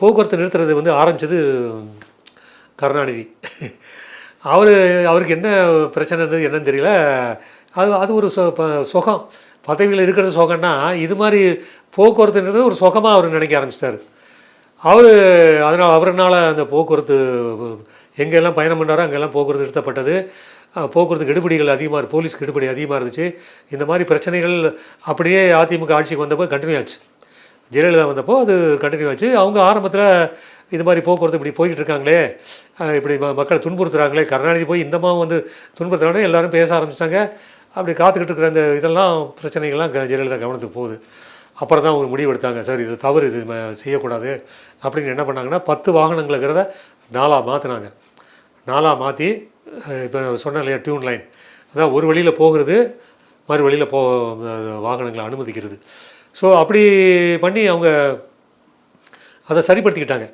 போக்குவரத்து நிறுத்துறது வந்து ஆரம்பித்தது கருணாநிதி. அவருக்கு என்ன பிரச்சனை இருந்தது என்னன்னு தெரியல. அது ஒரு சுகம். பதவியில் இருக்கிறது சுகம்னா, இது மாதிரி போக்குவரத்துன்றது ஒரு சுகமாக அவர் நினைக்க ஆரம்பிச்சிட்டார். அவருனால அந்த போக்குவரத்து எங்கெல்லாம் பயணம் பண்ணாரோ அங்கெல்லாம் போக்குவரத்து நிறுத்தப்பட்டது. போக்குவரத்து கெடுபிடிகள் அதிகமாக போலீஸ் கெடுபிடி அதிகமாக இருந்துச்சு. இந்த மாதிரி பிரச்சனைகள் அப்படியே அதிமுக ஆட்சிக்கு வந்தப்போ கண்டினியூ ஆச்சு. ஜெயலலிதா வந்தப்போ அது கண்டினியூ ஆச்சு. அவங்க ஆரம்பத்தில் இது மாதிரி போக்குவரத்து இப்படி போய்கிட்டு இருக்காங்களே, இப்படி மக்களை துன்புறுத்துகிறாங்களே, கருணாநிதி போய் இந்தமாவும் வந்து துன்புறுத்துறாங்களே எல்லோரும் பேச ஆரம்பிச்சிட்டாங்க. அப்படி காத்துக்கிட்டு இருக்கிற அந்த இதெல்லாம் பிரச்சனைகள்லாம் ஜெயலலிதா கவனத்துக்கு போகுது. அப்புறம் தான் ஒரு முடிவு எடுத்தாங்க, சார் இது தவறு, இது செய்யக்கூடாது அப்படின்னு. என்ன பண்ணாங்கன்னா 10 வாகனங்களுங்கிறத 4ஆக மாற்றினாங்க. 4ஆக மாற்றி இப்போ சொன்னேன் இல்லையா டியூன் லைன், அதான் ஒரு வழியில் போகிறது மறு வழியில் வாகனங்களை அனுமதிக்கிறது. ஸோ அப்படி பண்ணி அவங்க அதை சரிப்படுத்திக்கிட்டாங்க.